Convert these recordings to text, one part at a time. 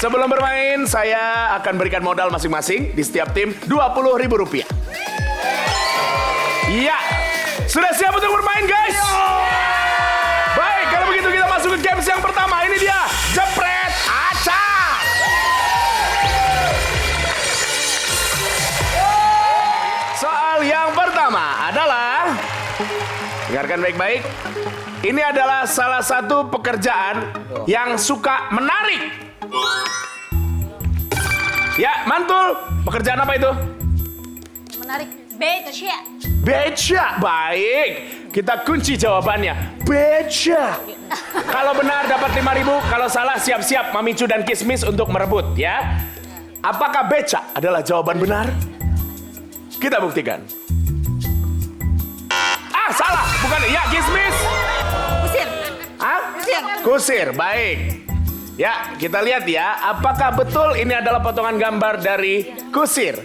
Sebelum bermain, saya akan berikan modal masing-masing di setiap tim Rp20.000. Iya, sudah siap untuk bermain, guys? Baik, kalau begitu kita masuk ke games yang pertama. Ini dia, Jepret Acak. Soal yang pertama adalah, dengarkan baik-baik. Ini adalah salah satu pekerjaan yang suka menarik. Ya, Mantul, pekerjaan apa itu? Menarik. Beca. Beca, baik. Kita kunci jawabannya. Beca. Kalau benar dapat 5.000, kalau salah siap-siap Mamicu dan Kismis untuk merebut, ya. Apakah beca adalah jawaban benar? Kita buktikan. Ah, salah, bukan. Ya, Kismis. Kusir. Ah? Kusir, baik. Ya, kita lihat ya, apakah betul ini adalah potongan gambar dari kusir?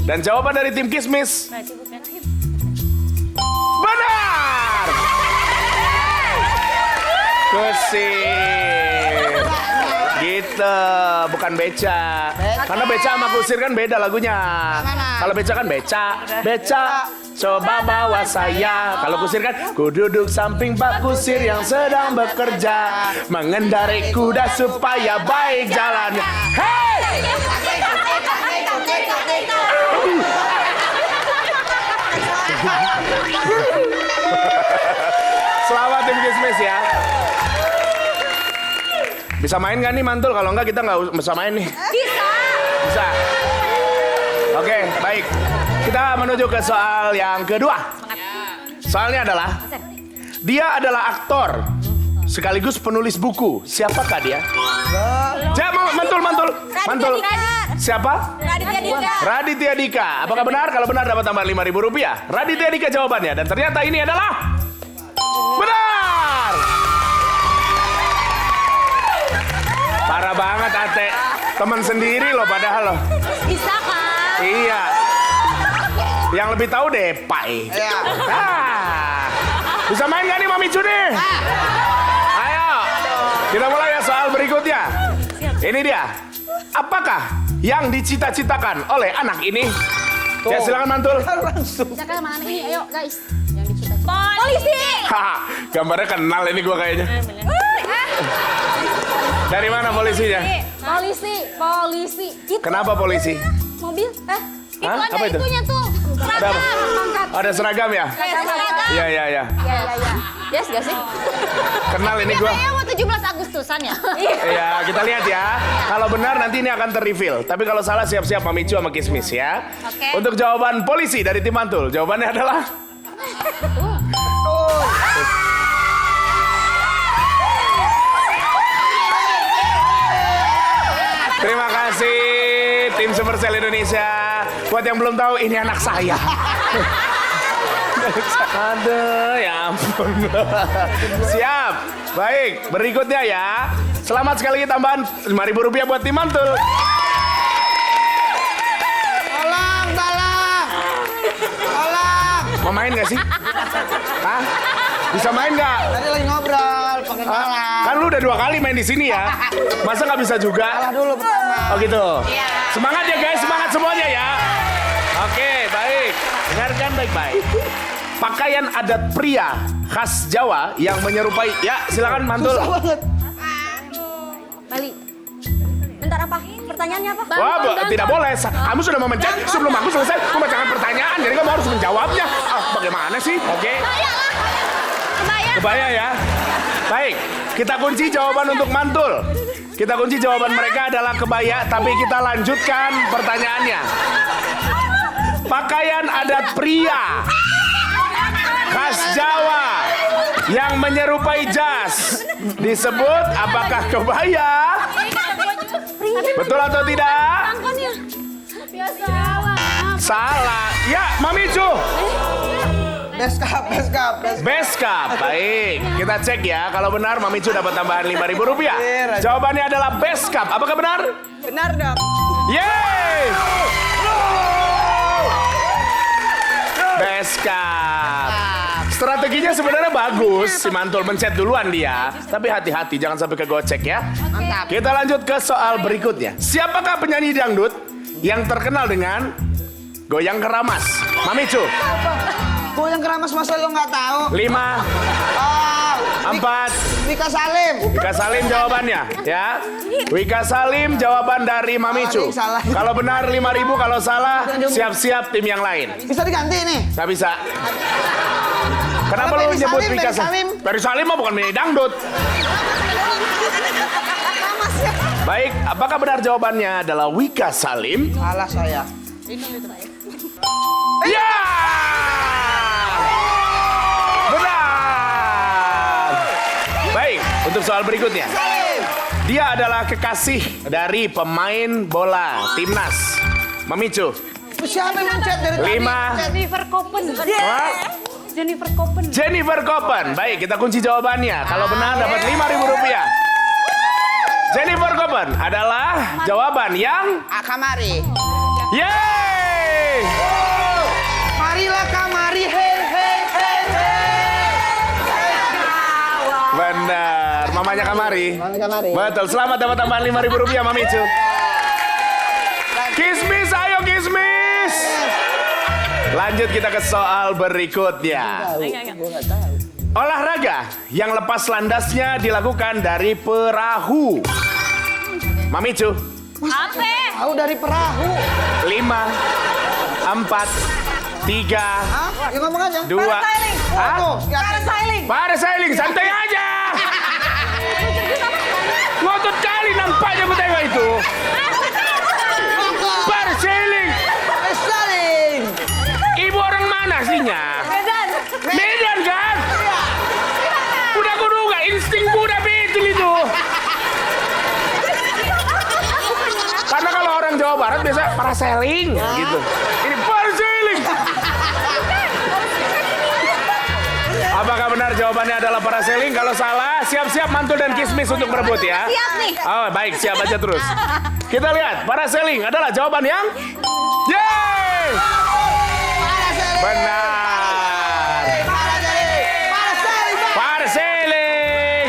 Dan jawaban dari tim Kismis benar! Kusir. Gitu, bukan beca. Karena beca sama kusir kan beda lagunya. Kalau beca kan beca. Beca, coba bawa saya. Kalau kusir kan, ku duduk samping Pak Kusir yang sedang bekerja, mengendarai kuda supaya baik jalannya. Hei! Selamat tim Kismis ya. Bisa main nggak nih Mantul? Kalau nggak kita nggak bisa main nih. Bisa. Bisa. Oke, baik. Kita menuju ke soal yang kedua. Soalnya adalah, dia adalah aktor sekaligus penulis buku. Siapakah dia? Mantul. Siapa? Raditya Dika. Raditya Dika. Apakah benar? Kalau benar dapat tambahan Rp5.000. Raditya Dika jawabannya. Dan ternyata ini adalah benar. Parah banget Ate. Teman sendiri loh padahal loh. Bisa kan? Iya. Yang lebih tahu Depai. Bisa main gak nih Mamicu nih? Ayo. Kita mulai ya soal berikutnya. Ini dia. Apakah yang dicita-citakan oleh anak ini? Ya silakan Mantul. Cakap mana ini? Ayo guys. Yang dicita-cita. Polisi. Haha, gambarnya kenal ini gua kayaknya. Dari mana polisinya? Polisi. Itu. Kenapa polisi? Mobil. Itu Hah? ada Apa itu? itunya tuh. Ada apa? Pangkat. Ada seragam ya? Seragam. Iya. Iya. Yes gak sih? Kenal ini gua. Kayaknya mau 17 Agustusan ya? Iya, kita lihat ya. Kalau benar nanti ini akan ter-reveal. Tapi kalau salah siap-siap Mamicu sama Kismis ya. Oke. Untuk jawaban polisi dari tim Mantul, jawabannya adalah terima kasih tim Supercell Indonesia. Buat yang belum tahu, ini anak saya. Aduh, ya ampun. Siap. Baik, berikutnya ya. Selamat sekali lagi tambahan Rp5.000 buat tim Mantul. Tolong. Mau main gak sih? Hah? Bisa main gak? Tadi lagi ngobrol, pengenalan. Kan lu udah 2 kali main di sini ya. Masa gak bisa juga? Salah dulu pertama. Oh gitu. Semangat ya guys, semangat semuanya ya. Oke, baik. Dengarkan baik-baik. Pakaian adat pria khas Jawa yang menyerupai... Ya, silakan Mantul. Susah banget. Bali. Bentar apa? Pertanyaannya apa? Tidak boleh. Kamu sudah memencet sebelum aku selesai membacakan pertanyaan. Jadi kamu harus menjawabnya. Bagaimana sih? Oke. Kebaya ya. Baik, kita kunci jawaban untuk Mantul. Kita kunci jawaban mereka adalah kebaya, tapi kita lanjutkan pertanyaannya. Pakaian adat pria khas Jawa yang menyerupai jas disebut apakah kebaya? Betul atau tidak? Salah. Ya, Mamicu. Beskap. Beskap. Baik. Kita cek ya. Kalau benar, Mamicu dapat tambahan Rp5.000. Jawabannya adalah beskap. Apakah benar? Benar dong. Yeay! Beskap. Strateginya sebenarnya bagus. Si Mantul mencet duluan dia. Tapi hati-hati jangan sampai kegocek ya. Mantap. Kita lanjut ke soal berikutnya. Siapakah penyanyi dangdut yang terkenal dengan goyang keramas? Mamicu. Goyang keramas masa lo nggak tahu? 5, Oh, 4. Wika Salim. Wika Salim jawabannya ya. Wika Salim jawaban dari Mamicu. Salah. Kalau benar 5.000, kalau salah siap-siap tim yang lain. Bisa diganti nih. Nggak bisa. Kenapa Kalau lu Ferry nyebut Salim, Wika Ferry Salim. Salim? Ferry Salim mah bukan penyanyi dangdut. Baik, apakah benar jawabannya adalah Wika Salim? Salah saya. Ya! Benar. Baik, untuk soal berikutnya. Dia adalah kekasih dari pemain bola timnas. Mamicu. Siapa yang mencet dari tadi? 5. Jennifer Copen. Wah, Jennifer Copen. Jennifer Copen. Baik, kita kunci jawabannya. Kalau benar dapat 5.000 rupiah. Jennifer Copen adalah jawaban yang Kamari. yeay. Marilah kamari, hei, hei, hei, hei. Benar, mamanya Kamari. Kamari. Betul, selamat dapat tambahan 5.000 rupiah, Mamicu. Kismis, ayo kismis. Lanjut kita ke soal berikutnya. Olahraga yang lepas landasnya dilakukan dari perahu. Mamicu. Apa? Tahu dari perahu. 5, 4, 3, Hah? Ya ngomong aja. 2. Hah? Tuh, Parasailing. Parasailing, santai aja. Ngotot kali nampaknya gue tengok itu. Parasailing. Saling. Ibu orang mana aslinya? Medan. Medan kan? Udah gue duga, insting gue udah betul itu. Karena kalau orang Jawa Barat biasa parasailing gitu. Ini parasailing. Apakah benar jawabannya adalah parasailing? Kalau salah, siap-siap Mantul dan Kismis untuk berebut ya. Siap nih. Oh, baik, siap aja terus. Kita lihat, parasailing adalah jawaban yang yeay! Benar. Parasailing.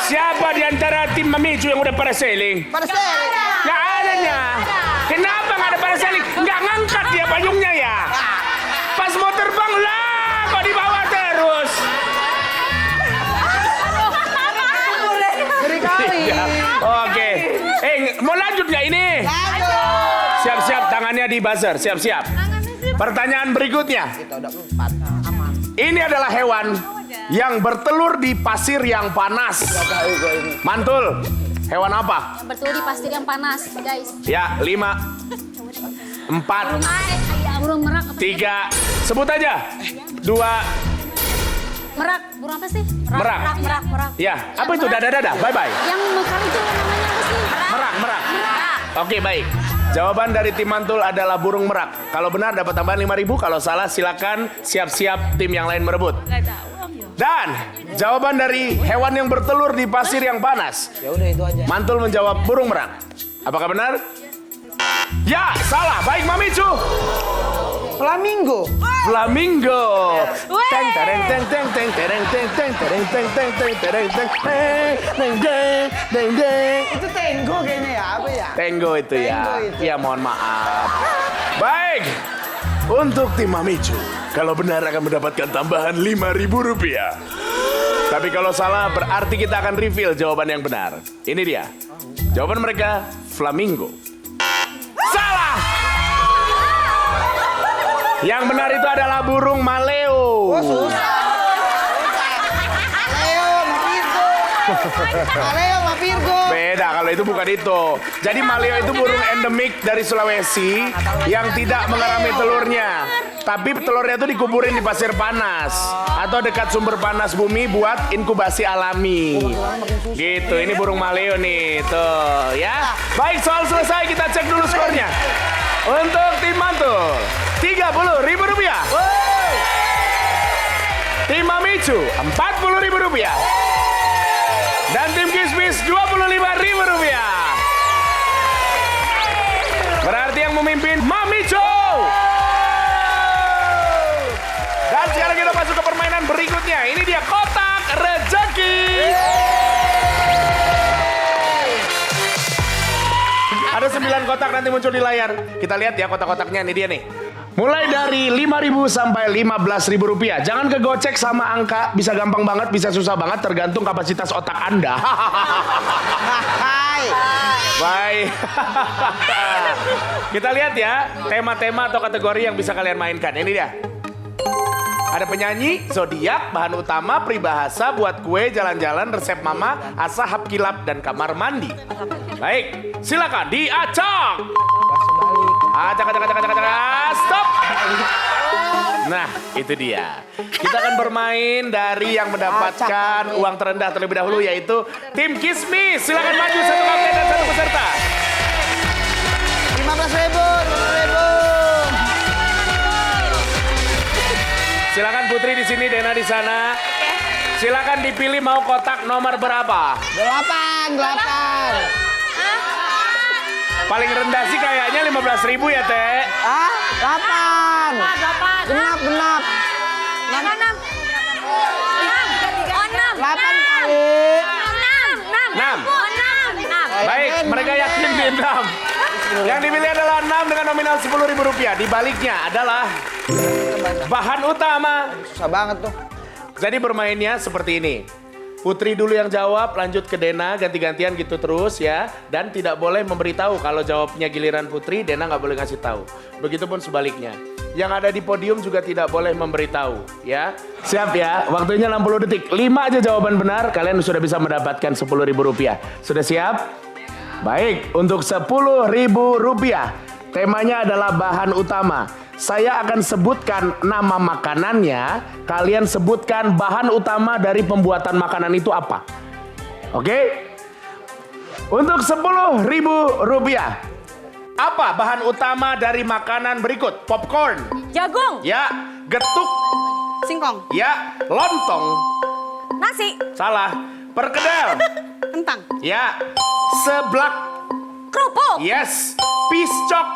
Siapa di antara tim Mamicu yang udah parasailing? Parasailing. Nggak adanya. Kenapa nggak ada parasailing? Nggak ngangkat dia payungnya ya? Pas mau terbang lah, kok di bawah terus? Ngeri kali. Ya, oke. Mau lanjut nggak ini? Siap-siap, tangannya di buzzer. Siap-siap. Pertanyaan berikutnya. Ini adalah hewan yang bertelur di pasir yang panas. Mantul, hewan apa? Bertelur di pasir yang panas, guys. Ya, 5, 4, Burung merak. 3, sebut aja. 2, Merak. Burung apa sih? Merak. Merak. ya. Apa itu? Dada-dada, bye-bye. Yang mekar itu namanya apa sih? Merak. Oke, baik. Jawaban dari tim Mantul adalah burung merak. Kalau benar dapat tambahan 5.000, kalau salah silakan siap-siap tim yang lain merebut. Dan jawaban dari hewan yang bertelur di pasir yang panas. Ya udah itu aja. Mantul menjawab burung merak. Apakah benar? Ya, salah. Baik, Mamicu. Flamingo. Flamingo. Weh. Teng tereng teng teng teng tereng teng teng tereng teng teng teng tereng teng teng teng teng teng. Itu tenggo kayaknya ya, apa ya? Tenggo itu ya. Tenggo itu. Ya mohon maaf. Baik. Untuk tim Mamicu, kalau benar akan mendapatkan tambahan 5.000 rupiah. Tapi kalau salah berarti kita akan reveal jawaban yang benar. Ini dia. Jawaban mereka flamingo. Salah. Yang benar itu adalah burung maleo. Oh, susah. Leo sama Virgo. Leo sama Virgo. Beda, kalau itu bukan itu. Jadi maleo itu burung endemik dari Sulawesi yang tidak mengerami telurnya. Tapi telurnya itu dikuburin di pasir panas atau dekat sumber panas bumi buat inkubasi alami. Gitu, ini burung maleo nih, tuh ya. Baik, soal selesai, kita cek dulu skornya. Untuk tim Mantul, 30.000 rupiah. Tim Mamicu, 40.000 rupiah. Dan tim Kismis, 25.000 rupiah. Berarti yang memimpin Mamicu. Dan sekarang kita masuk ke kotak nanti muncul di layar. Kita lihat ya kotak-kotaknya, ini dia nih. Mulai dari 5.000 sampai 15.000 rupiah. Jangan kegocek sama angka, bisa gampang banget, bisa susah banget, tergantung kapasitas otak Anda. Hai. Baik. Kita lihat ya, tema-tema atau kategori yang bisa kalian mainkan. Ini dia. Ada penyanyi, zodiak, bahan utama, peribahasa, buat kue, jalan-jalan, resep mama, asahap kilap, dan kamar mandi. Baik, silakan diacak. Acak, stop. Nah, itu dia. Kita akan bermain dari yang mendapatkan uang terendah terlebih dahulu, yaitu tim Kismis. Silakan maju, satu kapten dan satu peserta. 15.000. Silakan Putri di sini, Dena di sana. Silakan dipilih mau kotak nomor berapa. 8. Paling rendah sih kayaknya 15.000 ya, Teh. 8. 8. Genap. 8 kali. 6. Baik, mereka yakin di 6. Yang dipilih adalah 6 dengan nominal Rp10.000. Di baliknya adalah bahan utama. Susah banget tuh. Jadi bermainnya seperti ini. Putri dulu yang jawab, lanjut ke Dena, ganti-gantian gitu terus ya. Dan tidak boleh memberitahu kalau jawabnya giliran Putri, Dena nggak boleh ngasih tahu. Begitupun sebaliknya. Yang ada di podium juga tidak boleh memberitahu ya. Siap ya, waktunya 60 detik. 5 aja jawaban benar, kalian sudah bisa mendapatkan Rp10.000. Sudah siap? Baik, untuk Rp10.000, temanya adalah bahan utama. Saya akan sebutkan nama makanannya, kalian sebutkan bahan utama dari pembuatan makanan itu apa. Oke? Untuk Rp10.000, apa bahan utama dari makanan berikut? Popcorn. Jagung. Ya. Getuk. Singkong. Ya. Lontong. Nasi. Salah. Perkedel. Kentang. Ya. Seblak. Kerupuk. Yes. Piscok.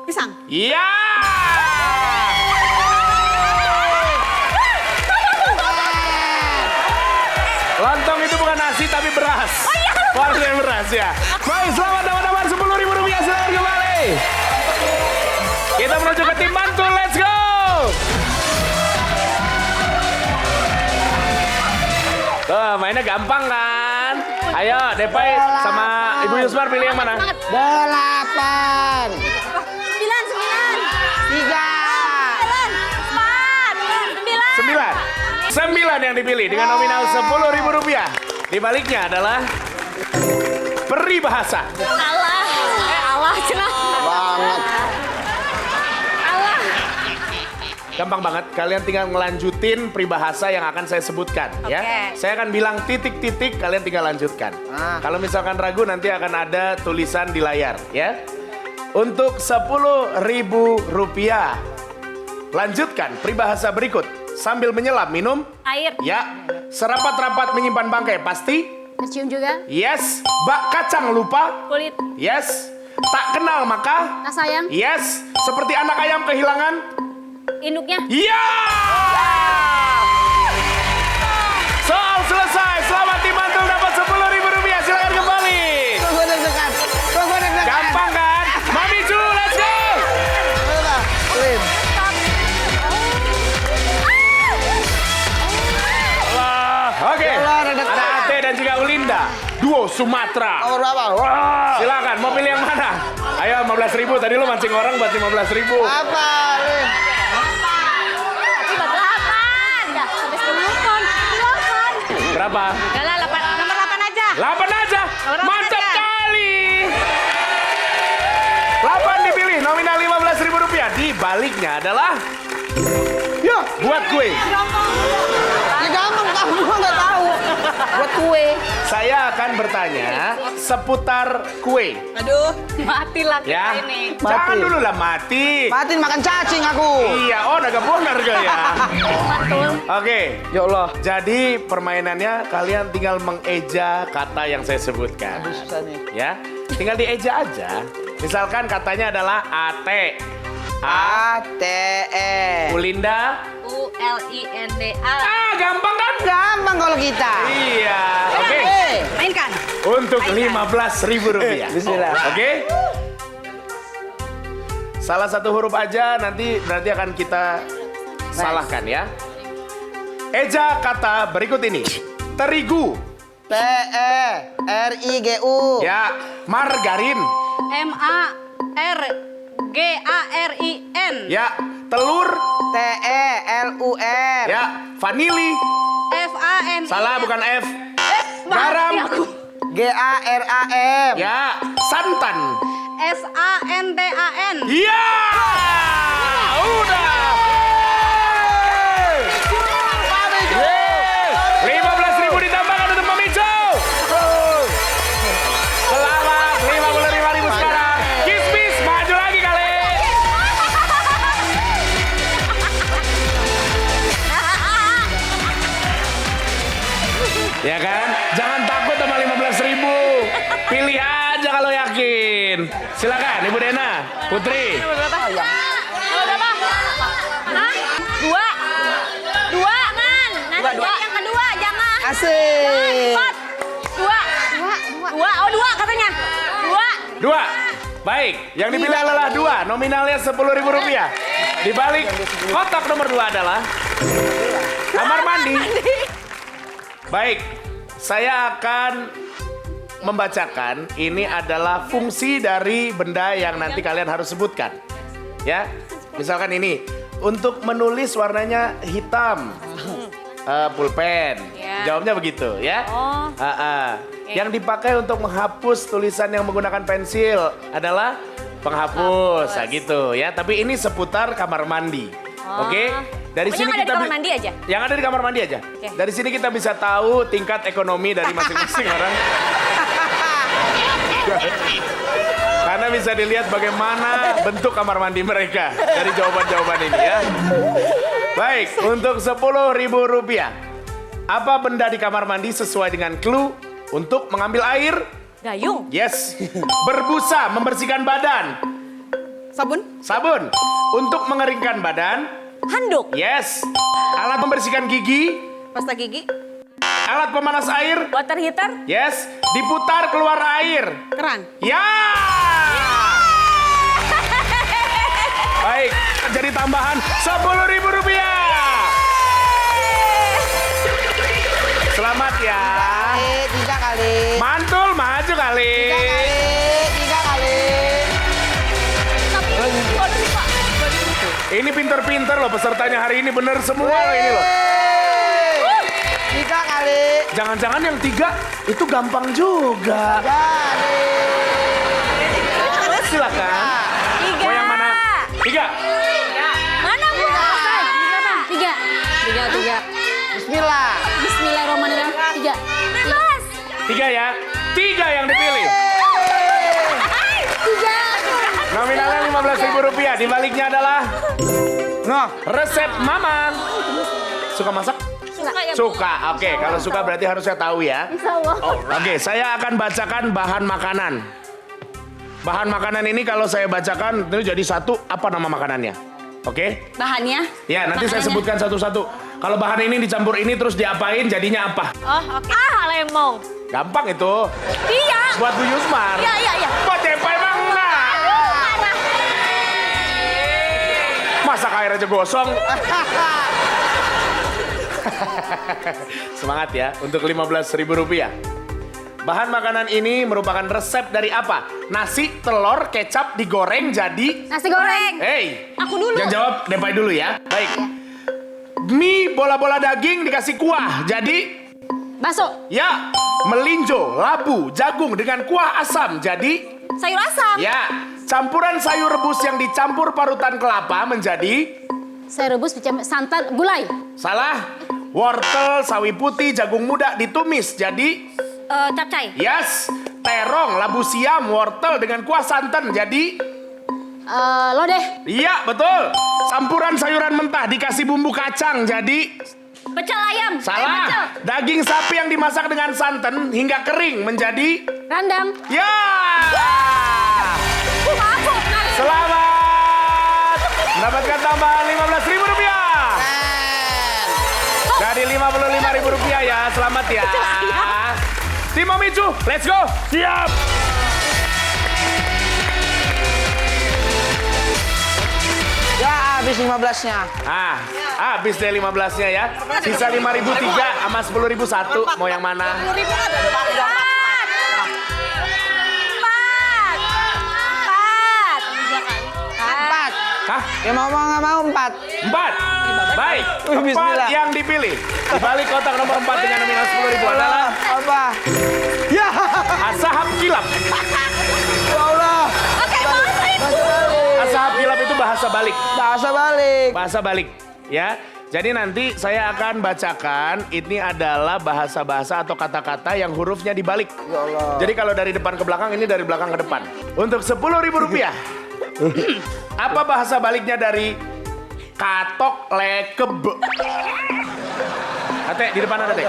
Pisang. Ya. Lontong itu bukan nasi tapi beras. Warnanya beras ya. Baik, selamat dapat Rp10.000. Silakan kembali. Kita menuju ke tim bantu. Let's go. Tuh, mainnya gampang kan? Ayo, Depai sama Ibu Yusmar pilih yang mana? 8. 9 yang dipilih dengan nominal Rp10.000. Di baliknya adalah peribahasa. Allah cenah. Banget. Allah. Gampang banget, kalian tinggal ngelanjutin peribahasa yang akan saya sebutkan ya. Saya akan bilang titik-titik, kalian tinggal lanjutkan. Kalau misalkan ragu nanti akan ada tulisan di layar ya. Untuk Rp10.000, lanjutkan peribahasa berikut. Sambil menyelam, minum. Air. Ya. Serapat-rapat menyimpan bangkai, pasti. Kecium juga. Yes. Bak kacang lupa. Kulit. Yes. Tak kenal maka. Tak sayang. Yes. Seperti anak ayam kehilangan. Induknya. Ya. Soal selesai. Selamat tim Mantul dapat Rp10.000. Silakan kembali. Tunggu deg-degan. Gampang kan? Mami Ju, let's go. Lim. Oke, ada Ate dan juga Ulinda. Duo Sumatera. Nomor berapa? Silakan, mau pilih yang mana? Ayo 15.000, tadi lu mancing orang buat 15.000. Apa, Lim? Tapi buat 8. Dah, sampai 10 ton. 8. Berapa? Udah lah, 8. Nomor 8 aja. 8 aja? Nomor 8 Mantap aja. kali. 8 dipilih, nominal Rp15.000. Di baliknya adalah ya, buat kue. Ya gampang, kamu nggak tahu. Buat kue. Saya akan bertanya seputar kue. Aduh, matilah Ya, kita ini. jangan Mati. dulu lah mati. Matiin makan cacing aku. Iya, oh naga bonar ya. Betul. Oke, Ya Allah. jadi permainannya kalian tinggal mengeja kata yang saya sebutkan. Susah nih. Ya, tinggal dieja aja. Misalkan katanya adalah ate. A-T-E. Ulinda. ULINDA. Gampang kan? Gampang kalau kita. Iya. Oke. Eh, Mainkan. Untuk Rp15.000. Bismillah. Oke. Salah satu huruf aja nanti berarti akan kita salahkan ya. Eja kata berikut ini. Terigu. T-E-R-I-G-U. Ya, margarin. MARGARIN. Ya, telur. T-E-L-U-R. Ya, vanili. FAN. Salah bukan F. Garam. G-A-R-A-M. Ya, santan. SANTAN. Iya. Udah. 15.000 ditambahkan untuk Mami Jo. Selamat 55.000 sekarang. Kismis maju lagi kali. Ya kan? Jangan takut sama 15.000. Pilih aja kalau yakin. Silakan Ibu Dena, Putri. Berapa? Hah? Dua. Man. Nanti yang kedua jangan. Asik. Empat. Dua. Oh, dua katanya. Dua. Baik, yang dipilih adalah dua. Nominalnya Rp10.000. Di balik kotak nomor 2 adalah kamar mandi. Baik, saya akan membacakan. Ini adalah fungsi dari benda yang nanti kalian harus sebutkan. Ya, misalkan ini. Untuk menulis warnanya hitam. Pulpen. Ya. Jawabnya begitu ya. Oh. Yang dipakai untuk menghapus tulisan yang menggunakan pensil adalah penghapus. Nah, gitu ya. Tapi ini seputar kamar mandi. Oke? Dari Pokoknya sini yang ada kita di kamar mandi aja. Yang ada di kamar mandi aja. Oke. Dari sini kita bisa tahu tingkat ekonomi dari masing-masing orang. Karena bisa dilihat bagaimana bentuk kamar mandi mereka dari jawaban-jawaban ini ya. Baik, untuk Rp10.000. Apa benda di kamar mandi sesuai dengan clue untuk mengambil air? Gayung. Yes. Berbusa, membersihkan badan. Sabun. Untuk mengeringkan badan? Handuk. Yes. Alat membersihkan gigi? Pasta gigi. Alat pemanas air? Water heater. Yes. Diputar keluar air? Keran. Ya. Baik, jadi tambahan Rp10.000. Selamat ya. 3 kali. Mantul maju kali. 3 kali. Tapi waduh nih Pak. Ini pinter-pinter loh pesertanya hari ini, bener semua loh ini loh. 3 kali. Jangan-jangan yang 3 itu gampang juga. Silakan. Tiga. Mau yang mana? 3. Mana Bu? Tiga. Bismillah. Bismillahirrahmanirrahim. Tiga. Bebas. 3 ya. 3 yang dipilih. Tiga. Nominalnya Rp15.000. Di baliknya adalah Nah, resep Mama. Suka masak? Suka ya Bu? Suka. Oke, kalau suka berarti harus saya tahu ya. Insya Allah. Oke, saya akan bacakan bahan makanan. Bahan makanan ini kalau saya bacakan itu jadi satu, apa nama makanannya? Oke? Bahannya? Ya, nanti saya Makanannya. sebutkan satu-satu. Kalau bahan ini dicampur ini terus diapain jadinya apa? Oh, oke. Lemong. Gampang itu. Iya. Buat Bu Yusmar. Iya. Kok cepai emang enggak? Marah. Masak air aja gosong. Semangat ya untuk Rp15.000. Bahan makanan ini merupakan resep dari apa? Nasi, telur, kecap digoreng jadi... Nasi goreng. Hey, Aku dulu. yang jawab Depai dulu ya. Baik. Mie bola-bola daging dikasih kuah jadi... Bakso. Ya, melinjo, labu, jagung dengan kuah asam jadi... Sayur asam. Ya, campuran sayur rebus yang dicampur parutan kelapa menjadi... Sayur rebus santan gulai. Salah. Wortel, sawi putih, jagung muda ditumis jadi... Capcay. Yes, terong, labu siam, wortel dengan kuah santan jadi... Lodeh. Iya, betul. Campuran sayuran mentah dikasih bumbu kacang jadi... Pecel ayam. Ayam Salah. pecel. Daging sapi yang dimasak dengan santan hingga kering menjadi... Randang. Ya! Aku. Selamat mendapatkan tambahan Rp15.000. Jadi Rp55.000 ya. Selamat ya. Tim Mamicu, let's go. Siap. habis 15-nya. Habis deh 15-nya ya. Sisa 5.000 3 sama 10.000 1. Mau yang mana? 10.000 ada. Empat. Hah? Ya mau nggak mau 4. 4. Baik. Tempat Bismillah. yang dipilih di balik kotak nomor 4 dengan nominal 10.000 adalah Apa? Ya. Ashab Kilap. Ya Allah. Oke, Ashab Kilap itu bahasa balik. Bahasa balik. Bahasa balik, ya. Jadi nanti saya akan bacakan, ini adalah bahasa-bahasa atau kata-kata yang hurufnya dibalik. Ya Allah. Jadi kalau dari depan ke belakang, ini dari belakang ke depan. Untuk 10.000 rupiah. Apa bahasa baliknya dari katok lekeb? Ate, di depan ada, Teh.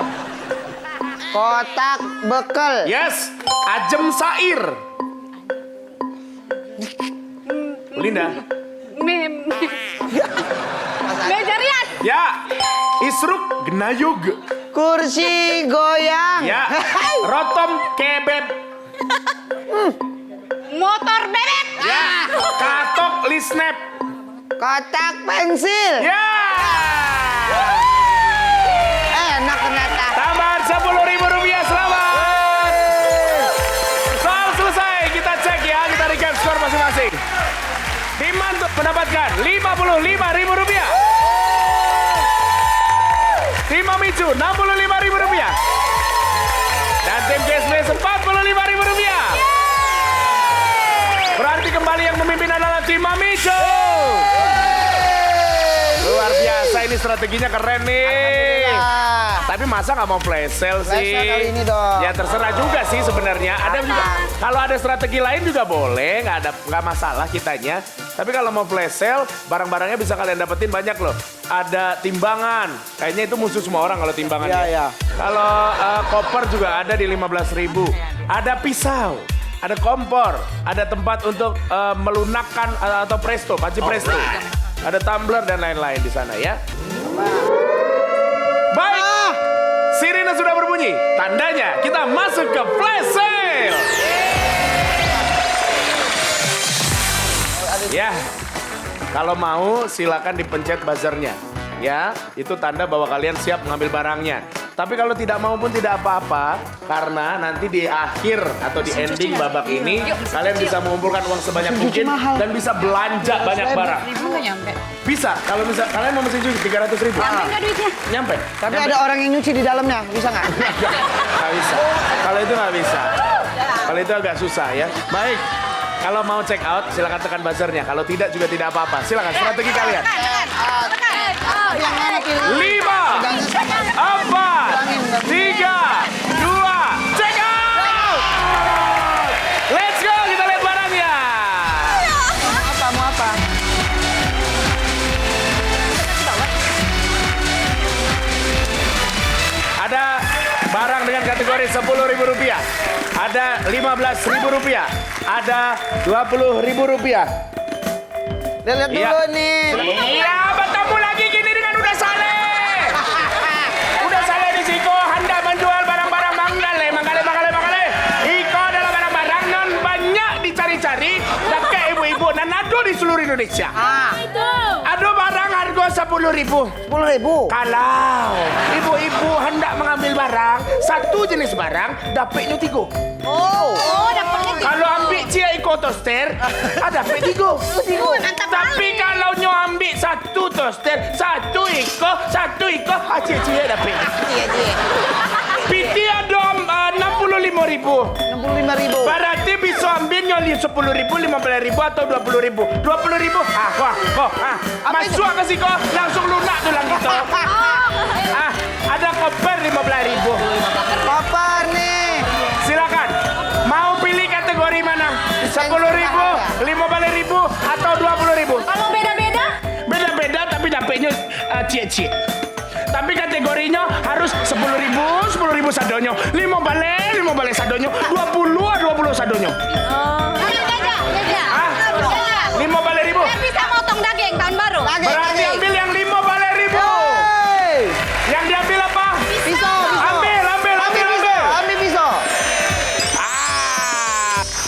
Kotak bekel. Yes, ajem sair. Linda. Meja rias. Ya, isruk genayug. Kursi goyang. Ya, rotom kebeb. Motor bebek. Ya, katok lisnep. Kotak pensil. Ya. Enak ternyata. Tambahan 10.000 rupiah, selamat. Soal selesai, kita cek ya, kita recap skor masing-masing. Tim Mantu mendapatkan 55.000 rupiah. Tim Mamicu 65.000 rupiah. Dan tim Kesmes 45.000 rupiah. Berarti kembali yang memimpin adalah tim Mamicu. Luar biasa, ini strateginya keren nih. Tapi masa nggak mau flash sale sih? Flash sale kali ini dong. Ya terserah juga sih sebenarnya. Ada juga, kalau ada strategi lain juga boleh, nggak masalah kitanya. Tapi kalau mau flash sale, barang-barangnya bisa kalian dapetin banyak loh. Ada timbangan, kayaknya itu musuh semua orang kalau timbangan. Iya, iya. Kalau koper juga ada di 15.000. Ada pisau, ada kompor, ada tempat untuk melunakkan atau presto, panci presto. Ada tumbler dan lain-lain di sana ya. Baik, sirine sudah berbunyi. Tandanya kita masuk ke flash sale. Ya, kalau mau silakan dipencet buzzernya. Ya, itu tanda bahwa kalian siap mengambil barangnya. Tapi kalau tidak mau pun tidak apa-apa, karena nanti di akhir atau di ending babak ini kalian bisa mengumpulkan uang sebanyak mungkin dan bisa belanja banyak barang. Ribu nggak nyampe. Bisa, kalau bisa kalian mau mesin juga 300.000. Nyampe nggak duitnya? Nyampe. Tapi Nyampe. ada orang yang nyuci di dalamnya, bisa nggak? Nggak bisa. Kalau itu nggak bisa. Kalau itu agak susah ya. Baik. Kalau mau check out, silakan tekan buzzernya. Kalau tidak juga tidak apa-apa. Silakan strategi kalian. 5, 4, 3, 2, check out! Let's go, kita lihat barangnya. Mau apa? Ada barang dengan kategori 10.000 rupiah. Ada 15.000 rupiah. Ada 20.000 rupiah. Lihat dulu nih. Iya, bertemu lagi gini dengan udah saleh. Udah saleh di Siko, hendak menjual barang-barang mangale. Iko adalah barang-barang non banyak dicari-cari, pakai ibu-ibu dan ada di seluruh Indonesia. Ada barang harga 10.000. 10.000. Kalau ibu-ibu hendak mengambil barang, satu jenis barang, dapatnya 3. Oh, dapatnya Kalau ambil cia iko toaster, ada dapat 3. Tapi kalau nyo ambil satu toaster, satu iko, cia dapat. Piti ada 65.000. 65.000. Berarti bisa ambil nyo 10.000, 15.000 atau 20.000. 20.000, masuk ke siko, langsung lunak tulang gitu. Ada koper 15.000. Koper nih. Silakan. Mau pilih kategori mana? 10.000, 15.000 atau 20.000? Kalau beda-beda? Beda-beda tapi dapetnya cie-cie. Tapi kategorinya harus 10.000, 10.000 sadonyo, 5 balik sadonyo, 20 sadonyo. Beda. 5 balik ribu. Kan bisa motong daging tahun baru. Berarti ambil yang 5 balik ribu. Yang diambil apa? Pisau. Ambil. Ambil pisau.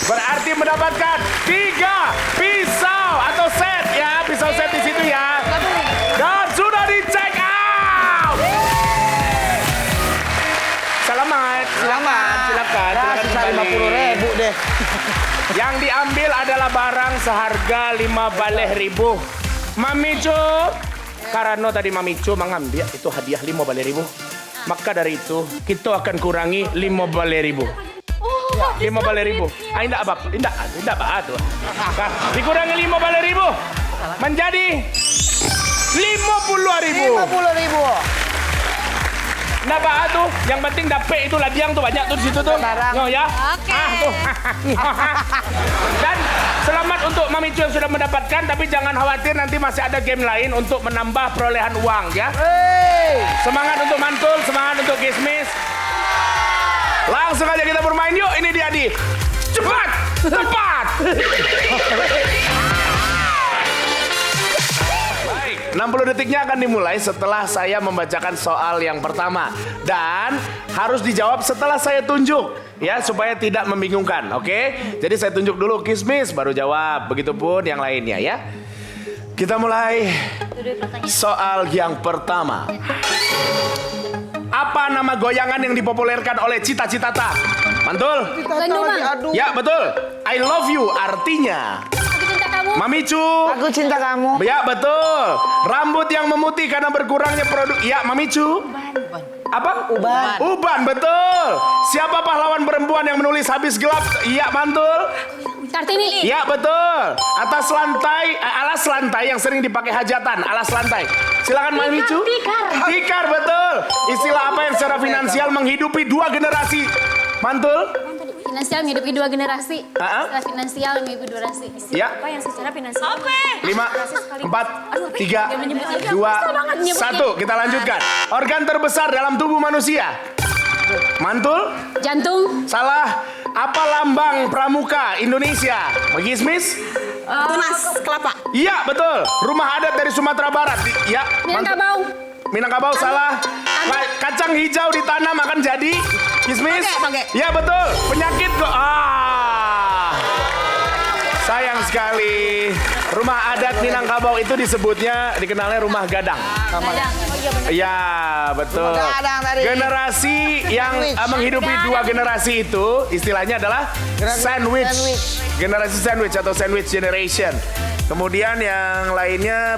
Berarti mendapatkan 3 pisau atau set ya, pisau set di situ ya. Silakan. Silakan Sisa kembali. 50.000 deh. Yang diambil adalah barang seharga 15.000. Mamicu, karena tadi Mamicu mengambil itu hadiah 15.000. Maka dari itu kita akan kurangi 15.000. 15.000. Ah, indah apa? Indah apa tuh? Dikurangi 15.000 menjadi 50.000. 50.000. Nah, Pak tuh, yang penting dapet itu ladiang tuh banyak tuh di situ tuh. Oh ya. Oke. Tuh. Dan selamat untuk Mamicu yang sudah mendapatkan, tapi jangan khawatir nanti masih ada game lain untuk menambah perolehan uang ya. Semangat untuk Mantul, semangat untuk Kismis. Langsung aja kita bermain yuk. Ini dia di cepat, tepat. 60 detiknya akan dimulai setelah saya membacakan soal yang pertama. Dan harus dijawab setelah saya tunjuk. Ya, supaya tidak membingungkan, oke? Jadi saya tunjuk dulu Kismis, baru jawab. Begitupun yang lainnya ya. Kita mulai soal yang pertama. Apa nama goyangan yang dipopulerkan oleh Cita Citata? Mantul? Lenduman. Ya, betul. I love you artinya. Aku cinta kamu. Mamicu. Aku cinta kamu. Ya, betul. Rambut yang memutih karena berkurangnya produk. Ya, Mamicu. Apa? Uban. Uban, betul. Siapa pahlawan perempuan yang menulis habis gelap? Iya, Mantul. Kartini. Ya, betul. Atas lantai, alas lantai yang sering dipakai hajatan. Alas lantai. Silakan Mamicu. Tikar. Tikar, betul. Istilah apa yang secara finansial menghidupi 2 generasi? Mantul. Finansial menghidupi 2 generasi. Ah. Secara finansial menghidupi 2 generasi. Ya. Apa yang secara finansial? 5, 4, 3, 2, 1. Kita lanjutkan. Organ terbesar dalam tubuh manusia. Mantul. Jantung. Salah. Apa lambang pramuka Indonesia? Magismis? Tunas kelapa. Iya, betul. Rumah adat dari Sumatera Barat. Ya, Minangkabau. Minangkabau salah. Kacang hijau ditanam akan jadi kismis. Pakai. Ya, betul. Penyakit kok. Sayang sekali. Rumah adat Minangkabau itu dikenalnya rumah gadang. Gadang. Oh iya benar. Ya, betul. Rumah gadang tadi. Generasi yang menghidupi 2 generasi itu istilahnya adalah sandwich. Generasi sandwich atau sandwich generation. Kemudian yang lainnya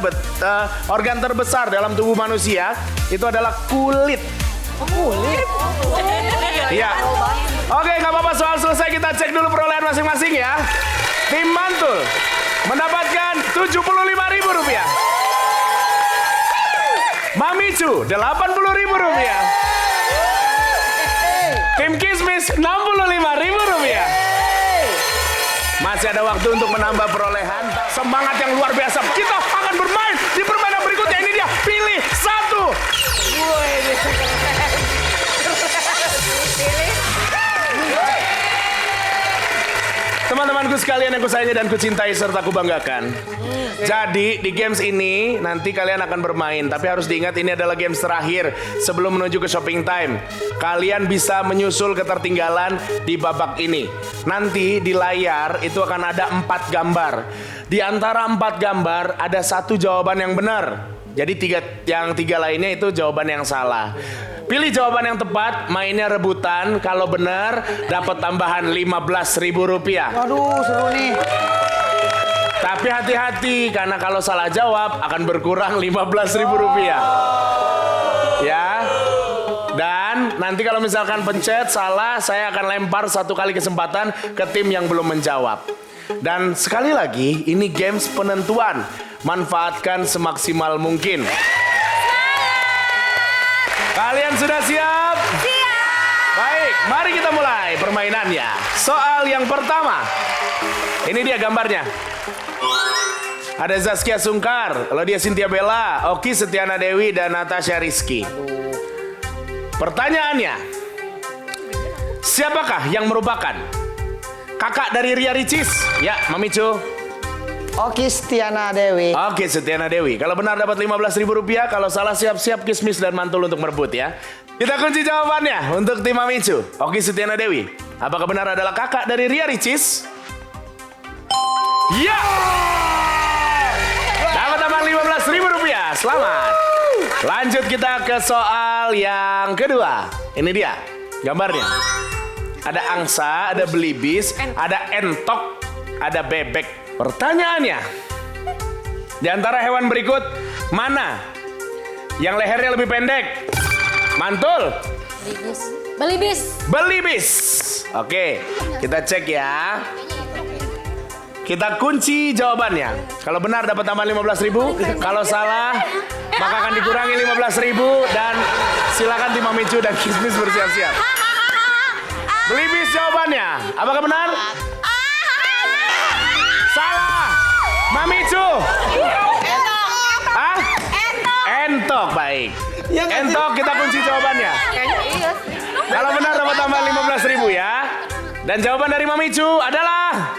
organ terbesar dalam tubuh manusia itu adalah kulit. Kulit. Iya. Oke, nggak apa-apa, soal selesai. Kita cek dulu perolehan masing-masing ya. Tim Mantul mendapatkan Rp75.000. Mamicu Rp80.000. Tim Kismis Rp65.000. Masih ada waktu untuk menambah perolehan. Semangat yang luar biasa. Kita akan bermain di permainan berikutnya. Ini dia, pilih satu. Teman-temanku sekalian yang kusayangi dan kucintai serta kubanggakan. Jadi di games ini nanti kalian akan bermain. Tapi harus diingat ini adalah games terakhir sebelum menuju ke shopping time. Kalian bisa menyusul ketertinggalan di babak ini. Nanti di layar itu akan ada 4 gambar. Di antara 4 gambar ada 1 jawaban yang benar. Jadi yang 3 lainnya itu jawaban yang salah. Pilih jawaban yang tepat, mainnya rebutan. Kalau benar, dapat tambahan Rp15.000. Aduh, seru nih. Tapi hati-hati, karena kalau salah jawab akan berkurang Rp15.000. Ya. Dan nanti kalau misalkan pencet salah, saya akan lempar 1 kali kesempatan ke tim yang belum menjawab. Dan sekali lagi, ini games penentuan. Manfaatkan semaksimal mungkin. Kalian sudah siap? Siap! Baik, mari kita mulai permainannya. Soal yang pertama. Ini dia gambarnya. Ada Zaskia Sungkar, Laudia Cynthia Bella, Oki Setiana Dewi, dan Natasha Rizky. Pertanyaannya, siapakah yang merupakan kakak dari Ria Ricis? Ya, Mamicu. Oki Setiana Dewi. Oke, Setiana Dewi. Kalau benar dapat Rp15.000, kalau salah siap-siap Kismis dan Mantul untuk merebut ya. Kita kunci jawabannya untuk tim Mamicu. Oki Setiana Dewi. Apakah benar adalah kakak dari Ria Ricis? Ya! Dapat tambahan Rp15.000. Selamat. Lanjut kita ke soal yang kedua. Ini dia. gambarnya. Ada angsa, ada belibis, ada entok, ada bebek. Pertanyaannya, di antara hewan berikut, mana yang lehernya lebih pendek? Mantul. Belibis. Belibis. Oke, kita cek ya. Kita kunci jawabannya. Kalau benar dapat tambahan 15.000. Kalau salah, maka akan dikurangi 15.000. Dan silakan tim Mamicu dan Kismis bersiap-siap. Belibis jawabannya. Apakah benar? Salah. Mamicu. Hah? Entok. Baik. Entok, kita kunci jawabannya. Kalau benar dapat tambahan 15.000 ya. Dan jawaban dari Mamicu adalah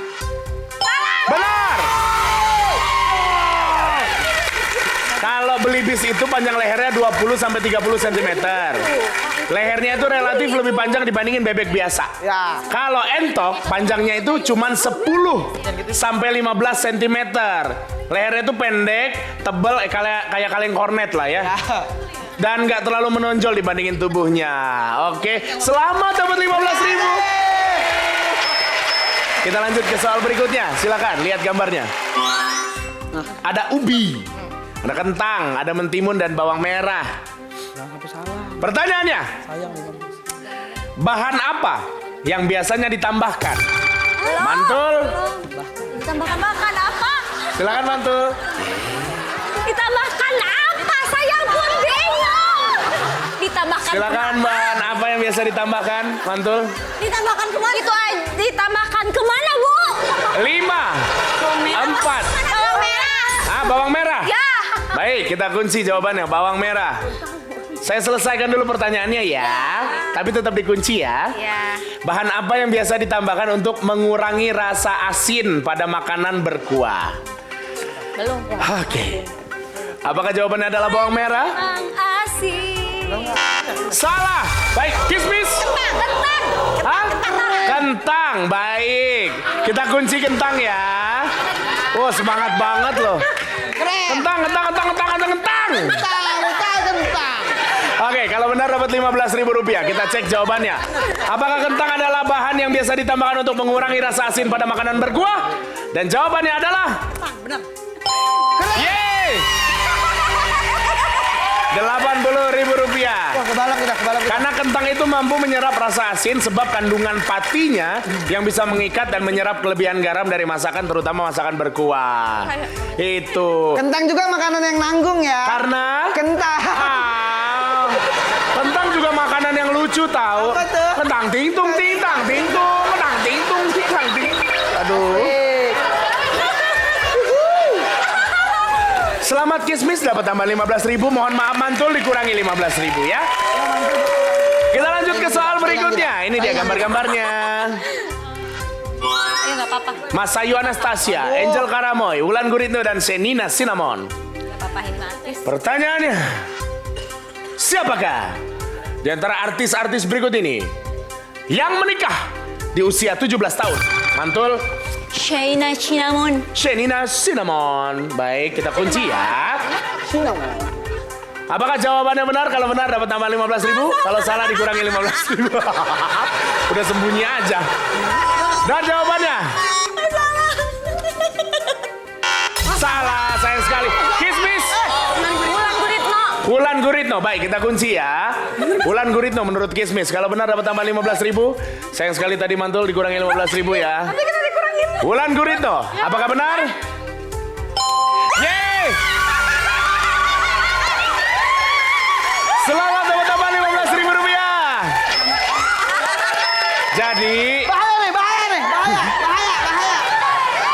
benar. Kalau belibis itu panjang lehernya 20 sampai 30 cm. Lehernya itu relatif lebih panjang dibandingin bebek biasa. Ya. Kalau entok panjangnya itu cuma 10 sampai 15 cm. Lehernya itu pendek, tebal kayak kaleng kornet lah ya. Dan nggak terlalu menonjol dibandingin tubuhnya. Oke, selamat dapat 15.000. Kita lanjut ke soal berikutnya. Silakan lihat gambarnya. Ada ubi, ada kentang, ada mentimun dan bawang merah. Pertanyaannya, bahan apa yang biasanya ditambahkan? Mantul. Ditambahkan apa? Silakan Mantul. Ditambahkan apa? Saya pun bingung. Ditambahkan. Silakan bahan apa yang biasa ditambahkan? Mantul. Ditambahkan kemana? Itu ditambahkan kemana, Bu? 5, 4. Bawang merah. Bawang merah? Ya. Baik, kita kunci jawabannya, bawang merah. Saya selesaikan dulu pertanyaannya ya. Tapi tetap dikunci ya. Ya. Bahan apa yang biasa ditambahkan untuk mengurangi rasa asin pada makanan berkuah? Belum. Oke. Apakah jawabannya adalah bawang merah? Asin. Salah. Baik, kismis. Kentang. Hah? Kentang, baik. Kita kunci kentang ya. Oh, semangat banget loh. Kentang. Oke, kalau benar dapat 15.000 rupiah. Kita cek jawabannya. Apakah kentang adalah bahan yang biasa ditambahkan untuk mengurangi rasa asin pada makanan berkuah? Dan jawabannya adalah Benar. yeay! 80.000 rupiah. Wah, kebalap kita. Karena kentang itu mampu menyerap rasa asin sebab kandungan patinya yang bisa mengikat dan menyerap kelebihan garam dari masakan, terutama masakan berkuah. Itu. Kentang juga makanan yang nanggung ya. Karena Kentang. Kentang juga makanan yang lucu tahu. Apa tuh? Kentang tingtung, kentang tingtung. Aduh. Selamat kismis dapat tambah 15.000. Mohon maaf Mantul dikurangi 15.000 ya. Kita lanjut ke soal berikutnya. Ini dia gambar-gambarnya. Ya nggak apa-apa. Masayu Anastasia, Angel Karamoy, Wulan Guritno dan Senina Cinnamon. Nggak apa-apa ini artis. Pertanyaannya, siapakah di antara artis-artis berikut ini yang menikah di usia 17 tahun? Mantul. Shaina Cinnamon. Senina Cinnamon. Baik, kita kunci ya. Apakah jawabannya benar? Kalau benar dapat tambah 15.000. Kalau salah dikurangi 15.000. Udah sembunyi aja. Dan jawabannya salah, sayang sekali. Kismis. Wulan Guritno. Wulan Guritno. Baik, kita kunci ya. Wulan Guritno menurut Kismis. Kalau benar dapat tambah 15.000. Sayang sekali tadi Mantul dikurangi 15.000 ya. Tapi kita dikurangin. Wulan Guritno, apakah benar? Yeay! Selamat dapat tambah 15.000 rupiah. Jadi, Bahaya.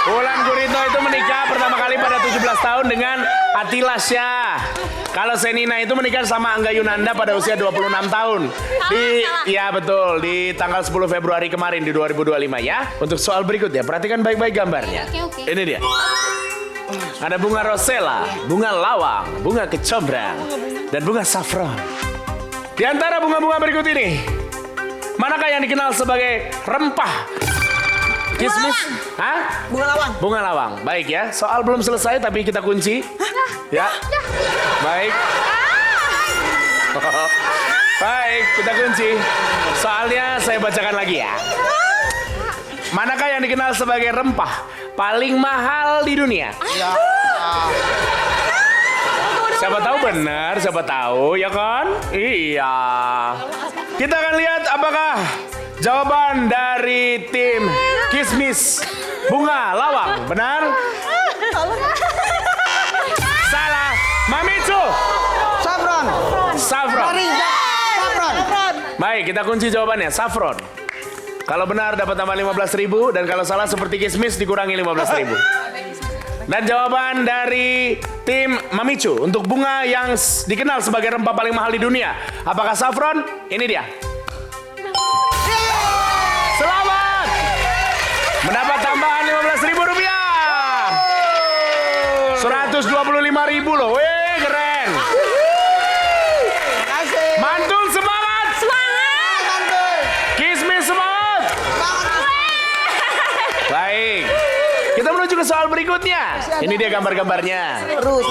Wulan Guritno itu menikah pertama kali pada 17 tahun dengan Atila Syah. Kalau Senina itu menikah sama Angga Yunanda pada usia 26 tahun. Ya betul, di tanggal 10 Februari kemarin di 2025 ya. Untuk soal berikutnya, perhatikan baik-baik gambarnya. Oke. Ini dia. Ada bunga rosella, bunga lawang, bunga kecombrang, dan bunga saffron. Di antara bunga-bunga berikut ini, manakah yang dikenal sebagai rempah? Kismis? Hah? Bunga lawang. Bunga lawang. Baik ya. Soal belum selesai tapi kita kunci. Ya. Baik. Baik, kita kunci. Soalnya saya bacakan lagi ya. Manakah yang dikenal sebagai rempah paling mahal di dunia? Ya. Siapa tahu benar, siapa tahu ya kan? Iya. Kita akan lihat apakah jawaban dari tim Kismis Bunga Lawang benar? Salah. Mamicu. Saffron. Saffron. Saffron. Baik, kita kunci jawabannya. Saffron. Kalau benar dapat tambah 15.000 dan kalau salah seperti Kismis dikurangi 15.000. Dan jawaban dari tim Mamicu untuk bunga yang dikenal sebagai rempah paling mahal di dunia. Apakah saffron? Ini dia. Selamat! Mendapat tambahan 15.000 rupiah. 125.000 loh. Wih, keren. Kasih. Mantul semangat. Mantul. Kismis semangat. Baik. Kita menuju ke soal berikutnya. Ini dia gambar-gambarnya. Seru.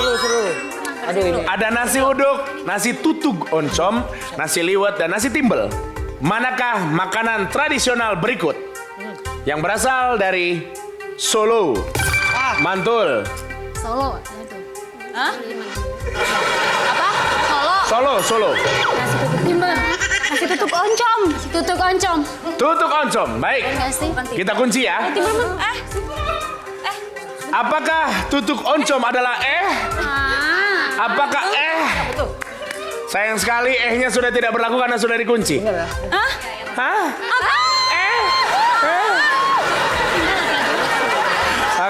Aduh ini. Ada nasi uduk, nasi tutug oncom, nasi liwet, dan nasi timbel. Manakah makanan tradisional berikut yang berasal dari Solo? Mantul. Solo. Itu. Hah? Apa? Solo. Solo. Nasi tutuk timbel. Nasi tutuk oncom. Tutuk oncom. Tutuk oncom. Baik. Enggak sih? Kita kunci ya. Timbel. Apakah tutuk oncom adalah Apakah Sayang sekali ehnya sudah tidak berlaku karena sudah dikunci. Hah? Apa?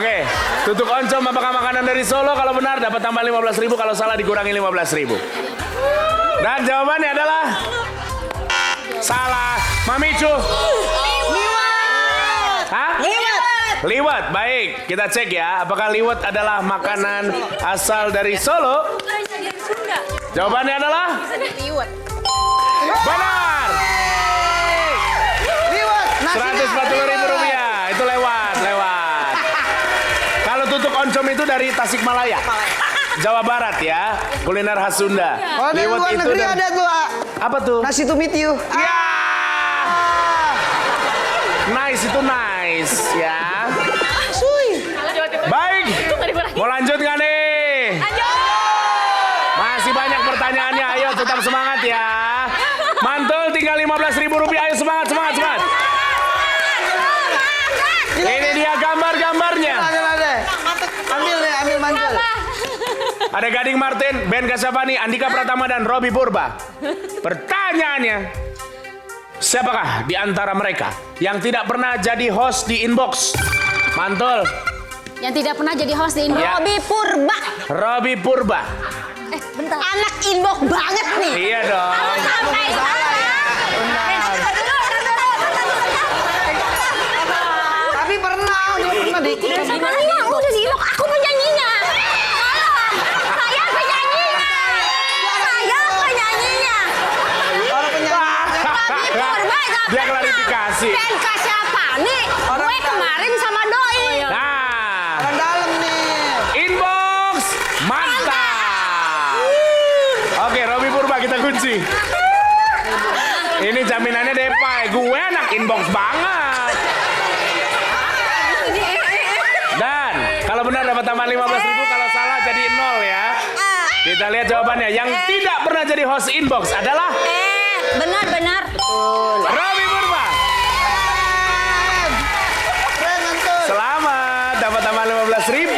Oke, tutuk oncom apakah makanan dari Solo? Kalau benar dapat tambah 15.000, kalau salah dikurangi 15.000. Dan jawabannya adalah salah. Mamicu. Hah? Liwet. Baik, kita cek ya. Apakah liwet adalah makanan asal dari Solo? Jawabannya adalah benar. Liwet. 140.000 rupiah. Itu lewat. Kalau tutuk oncom itu dari Tasikmalaya, Jawa Barat ya. Kuliner khas Sunda. Oh, dari luar negeri ada tuh. Apa tuh? Nasi to meet you. Ya. Nice itu nice ya. Baik. Mau lanjut nggak nih? Masih banyak pertanyaannya. Ayo tetap semangat ya. Mantul tinggal 15.000 rupiah. Ayo semangat. Ini dia gambarnya. Ambil mantul. Ada Gading Martin, Ben Kasyafani, Andika Pratama, dan Robby Purba. Pertanyaannya, siapakah di antara mereka yang tidak pernah jadi host di Inbox? Mantul. Yang tidak pernah jadi host di Inbox. Ya. Robby Purba. Bentar. Anak Inbox banget nih. Iya dong. Sampai Tapi pernah di. Sama dia udah di Inbox. Aku penyanyinya. Saya penyanyinya. Kalau penyanyi. Dia klarifikasi. Ben Kasyafani. Gue kemarin sama Doi. Nah, Orang dalam nih. Inbox mantap. Oke, Robby Purba kita kunci. Ini jaminannya Depay. Gue anak Inbox banget. Dan kalau benar dapat tambah 15.000, kalau salah jadi 0 ya. Kita lihat jawabannya. Yang tidak pernah jadi host Inbox adalah Benar. Robby Purba. Keren mantul. Selamat dapat tambah 15.000.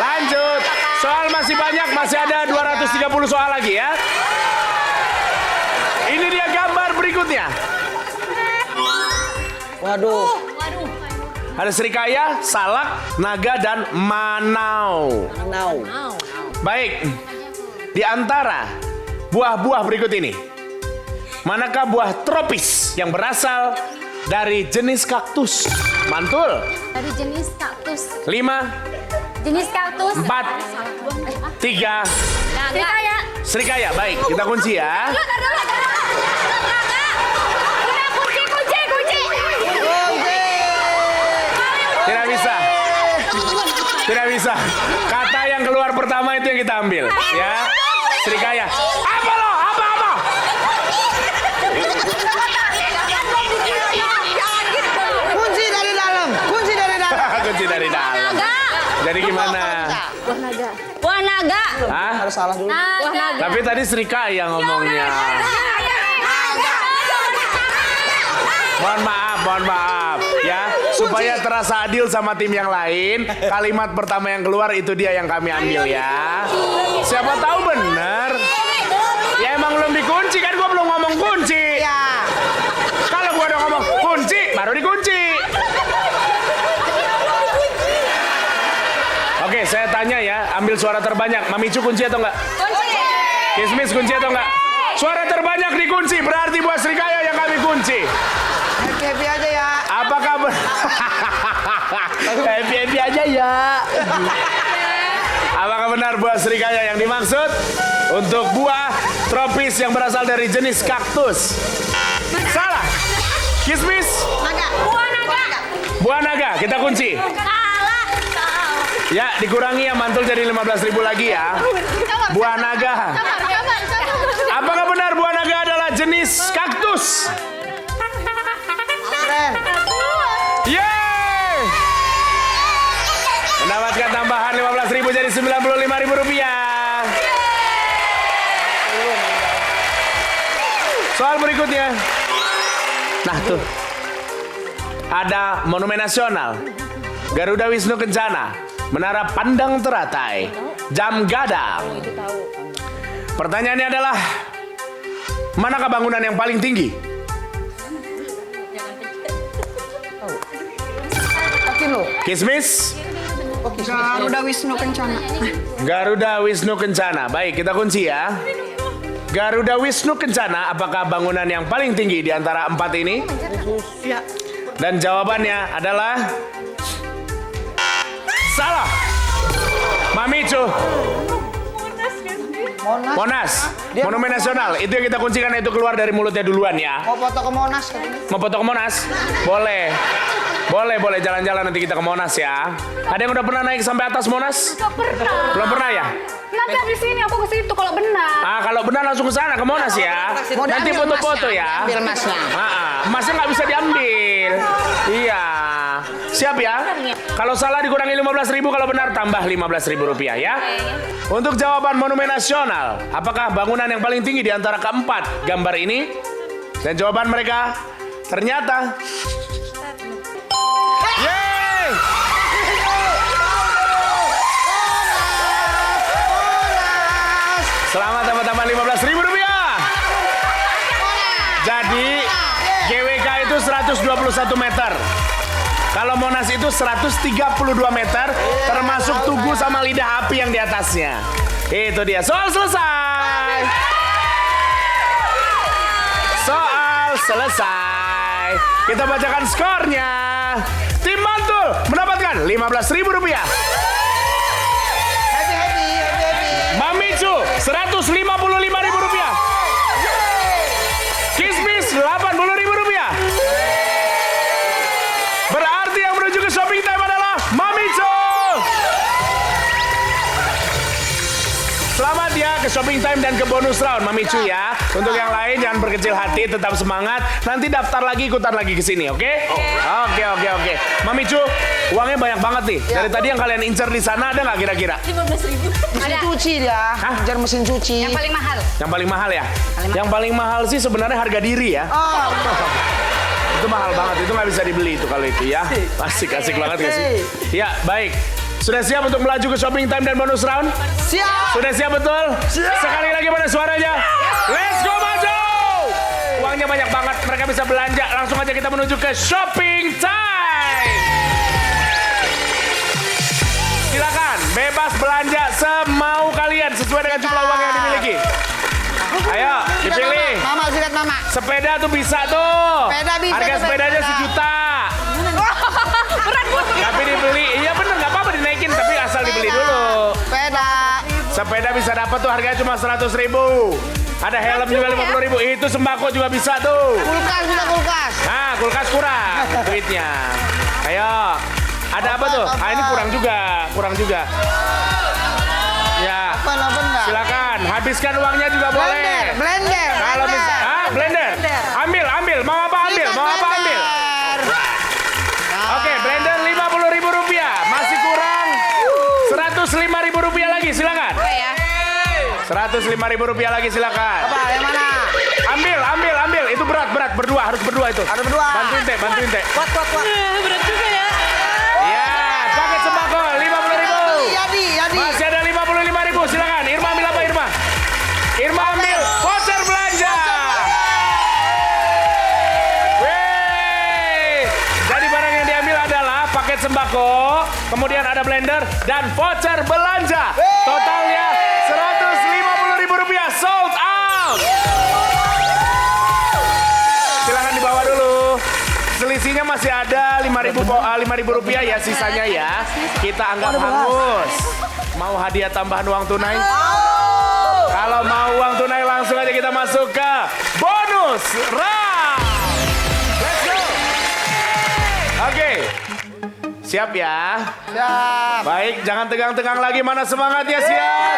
Lanjut. Soal masih banyak, masih ada 230 soal lagi ya. Ini dia gambar berikutnya. Waduh. Ada serikaya, salak, naga, dan manau. Baik. Di antara buah-buah berikut ini, manakah buah tropis yang berasal dari jenis kaktus? Mantul. Dari jenis kaktus. 5, Jenis kaktus. 4, 3. Serikaya. Serikaya, baik. Kita kunci ya. Tidak bisa. Kata yang keluar pertama itu yang kita ambil, ya. Serikaya. Apa lo? Apa? Kunci dari dalam. Kunci dari dalam. Kunci dari dalam. Jadi gimana? Buah naga. Hah? Harus salah dulu. Buah naga. Tapi tadi Sri Kaya yang ngomongnya. Mohon maaf ya, supaya terasa adil sama tim yang lain. Kalimat pertama yang keluar itu dia yang kami ambil ya. Siapa tahu bener. Ya emang belum dikunci kan, gua belum ngomong kunci. Ya. Kalau gua udah ngomong kunci, baru dikunci. Oke, saya tanya ya, ambil suara terbanyak. Mamicu kunci atau enggak? Kunci. Kismis kunci atau enggak? Suara terbanyak dikunci, berarti buat Sri Kaya yang kami kunci. Happy aja ya. Apakah happy aja ya? Apakah benar buah Sri Kaya yang dimaksud untuk buah tropis yang berasal dari jenis kaktus? Salah. Kismis? Buah naga. Buah naga, kita kunci. Salah. Ya, dikurangi ya, mantul jadi 15.000 lagi ya. Buah naga. Apakah benar buah naga adalah jenis kaktus? Keren. Yeay! Mendapatkan tambahan 15.000 jadi 95.000 rupiah. Soal berikutnya. Nah tuh. Ada Monumen Nasional, Garuda Wisnu Kencana, Menara Pandang Teratai, Jam Gadang. Pertanyaannya adalah, manakah bangunan yang paling tinggi? Yakin lo? Kismis? Garuda Wisnu Kencana. Garuda Wisnu Kencana. Baik, kita kunci ya. Garuda Wisnu Kencana, apakah bangunan yang paling tinggi di antara 4 ini? Iya. Dan jawabannya adalah salah. Mamicu. Monas. Dia Monumen mau ke Nasional. Itu yang kita kunci karena itu keluar dari mulutnya duluan ya. Mau foto ke Monas katanya. Mau foto ke Monas? Boleh. Boleh jalan-jalan nanti kita ke Monas ya. Ada yang udah pernah naik sampai atas Monas? Gak pernah. Belum pernah ya? Nanti habis ini aku ke situ kalau benar. Ah, kalau benar langsung ke sana ke Monas ya. Mau Nanti diambil foto-foto emasnya, ya. diambil emasnya. Emasnya nggak bisa diambil. Iya. Siap ya? Kalau salah dikurangi 15.000, kalau benar tambah 15.000 rupiah ya. Untuk jawaban Monumen Nasional, apakah bangunan yang paling tinggi di antara keempat gambar ini? Dan jawaban mereka ternyata yeay! Selamat tambah-tambah 15.000 rupiah. Jadi GWK itu 121 meter. Kalau Monas itu 132 meter, termasuk tugu sama lidah api yang di atasnya. Itu dia. Soal selesai. Soal selesai. Kita bacakan skornya. Tim Mantul mendapatkan 15.000 rupiah. Happy. Mamicu 155.000 rupiah. Kismis 80.000 rupiah. Berarti yang menuju ke shopping time adalah Mamicu. Selamat ya ke shopping time dan ke bonus round Mamicu ya. Untuk yang lain jangan berkecil hati, tetap semangat. Nanti daftar lagi, ikutan lagi ke sini, oke? Oke. Mamicu, uangnya banyak banget nih. Dari tadi yang kalian incer di sana ada nggak kira-kira? 15.000. Mesin cuci dia. Hah? Kejar mesin cuci. Yang paling mahal. Yang paling mahal ya? Yang paling mahal sih sebenarnya harga diri ya. Oh, Itu mahal banget, itu nggak bisa dibeli itu kalau itu ya. Asik banget gak sih? Ya, baik. Sudah siap untuk melaju ke shopping time dan bonus round? siap. Sudah siap betul? Sekali lagi mana suaranya? Let's go maju! Uangnya banyak banget, mereka bisa belanja. Langsung aja kita menuju ke shopping time. Silakan, bebas belanja semau kalian sesuai dengan jumlah uang yang dimiliki. Ayo, dipilih. Mama, sikat mama. Sepeda tuh bisa tuh. Sepeda bisa Harga tuh, sepedanya sepeda. 1 juta. Berat bu. Tapi dibeli, iya bener nggak apa-apa dinaikin, tapi asal dibeli dulu. Sepeda. Sepeda bisa dapat tuh harganya cuma 100.000. Ada helm juga 50.000. Itu sembako juga bisa tuh. Kulkas, sudah kulkas. Nah, kulkas kurang duitnya. Ayo. Ada apa tuh? Ah, ini kurang juga. Ya. Open enggak? silakan. Habiskan uangnya juga boleh. Blender. Kalau blender. Ambil. Mau apa ambil? Oke, blender Rp50.000. Masih kurang Rp105.000 lagi, silakan. Rp105.000 lagi, silakan. Apa? Yang mana? Ambil. Itu berat. Harus berdua itu. Harus berdua. Bantuin teh. Kuat. Berat juga ya. Iya, paket sembako Rp50.000. Jadi. Masih ada Rp55.000, silakan. Irma ambil apa, Irma? Irma ambil voucher belanja. Wih. Jadi barang yang diambil adalah paket sembako, kemudian ada blender dan voucher belanja. Totalnya Rp150.000 sold out. Silakan dibawa dulu. Selisihnya masih ada Rp5.000 ya sisanya ya. Kita anggap hangus. Mau hadiah tambahan uang tunai? Kalau mau uang tunai langsung aja kita masuk ke bonus round. Let's go. Oke. Siap ya? Siap. Baik, jangan tegang-tegang lagi. Mana semangatnya, siap?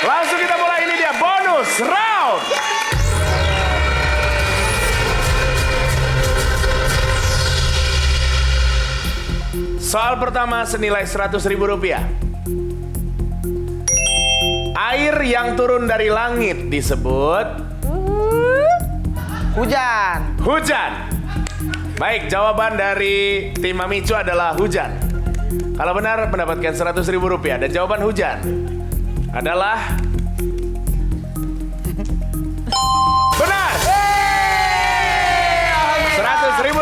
Langsung kita mulai, ini dia bonus round. Soal pertama senilai Rp100.000. Air yang turun dari langit disebut hujan. Baik, jawaban dari tim Mamicu adalah hujan. Kalau benar mendapatkan Rp100.000 dan jawaban hujan adalah benar. Rp100.000.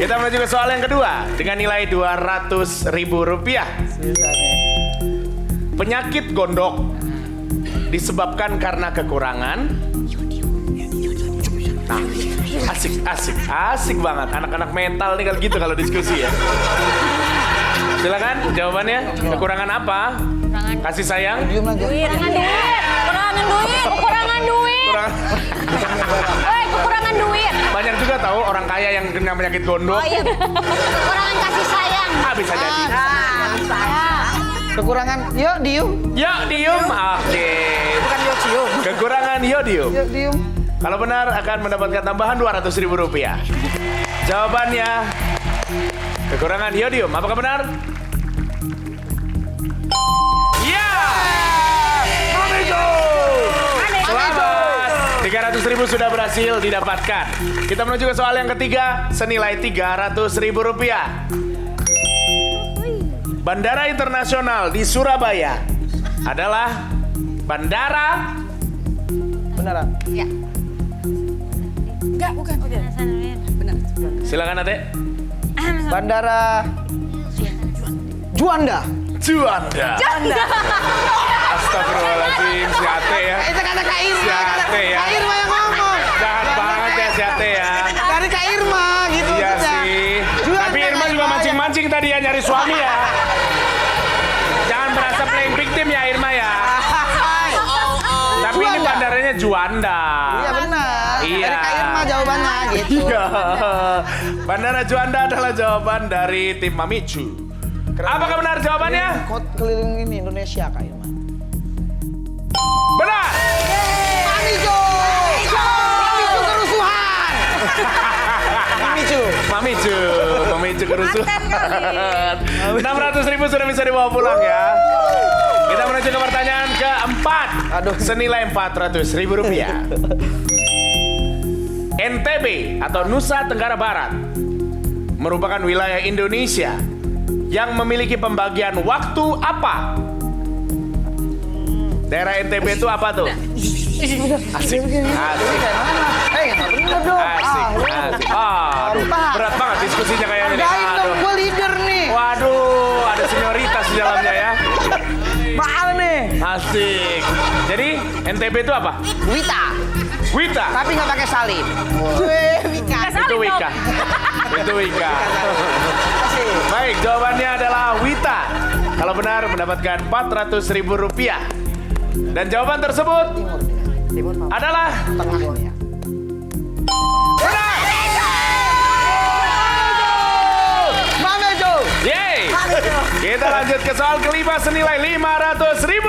Kita menuju ke soal yang kedua dengan nilai Rp200.000. Penyakit gondok disebabkan karena kekurangan. Asik banget. Anak-anak mental nih kalau gitu kalau diskusi ya. Silakan jawabannya. Kekurangan apa? Kasih sayang. Kekurangan duit. Kekurangan duit. Banyak juga tahu orang kaya yang kena penyakit gondok. Oh iya. Kekurangan kasih sayang. Bisa jadi. Kekurangan yodium. Oke. Bukan yodium. Kekurangan yodium. Yodium. Kalau benar akan mendapatkan tambahan Rp200.000. Jawabannya kekurangan yodium. Apakah benar? Ya. Selamat. Rp300.000 sudah berhasil didapatkan. Kita menuju ke soal yang ketiga senilai Rp300.000. Bandara internasional di Surabaya adalah bandara. Beneran? Ya. Enggak, bukan. Benar. Silakan Ate. Bandara Juanda. Astagfirullahaladzim, si Ate ya. Itu kata Kak Irma. Si Ate ya. Kak Irma yang ngomong. Jahat banget ya si Ate ya. Dari Kak Irma gitu. Iya maksudnya. sih. Juanda, Tapi Irma juga mancing-mancing tadi ya nyari suami ya. Jangan berasa playing victim ya Irma ya. Tapi ini bandaranya Juanda. Iya benar. Iya. Dari Kak Irma jawabannya gitu. Iya. Bandara Juanda adalah jawaban dari tim Mamicu. Apakah benar jawabannya? Kota keliling ini Indonesia Kak Irma. Benar. Mamicu kerusuhan. Mamicu kerusuhan. Rp600.000 sudah bisa dibawa pulang ya. Kita menuju ke pertanyaan keempat. Senilai Rp400.000. NTB atau Nusa Tenggara Barat merupakan wilayah Indonesia yang memiliki pembagian waktu apa? Daerah NTB itu apa tuh? Asik. Aduh, berat banget diskusinya kayak ini. Aduh, gue leader nih. Waduh, ada senioritas di dalamnya ya. Mahal nih. Asik. Jadi NTB itu apa? Wita. Tapi nggak pakai salib. Itu Wika. Baik, jawabannya adalah Wita. Kalau benar mendapatkan Rp400.000. Dan jawaban tersebut adalah benar. Mamicu. Yeay. Kita lanjut ke soal kelima senilai Rp500.000.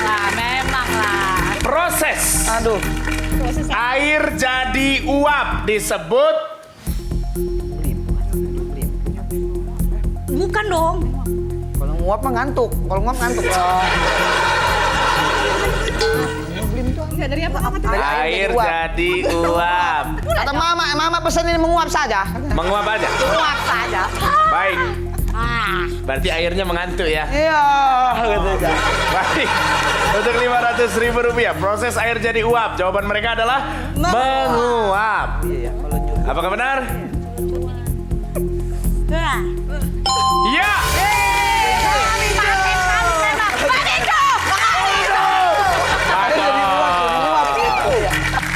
Wah, memang lah. Proses Aduh. air jadi uap disebut Bukan dong. Kalau nguap mah ngantuk. Kalau nguap ngantuk. Enggak dari apa? air jadi uap. Kata mama pesan ini menguap saja. Menguap aja. Uap saja. Baik, Ah, berarti airnya mengantuk ya. Iya. Gitu aja. Baik, untuk Rp500.000 proses air jadi uap. Jawaban mereka adalah menguap. Iya, kalau jujur. Apakah benar? ya. Ya.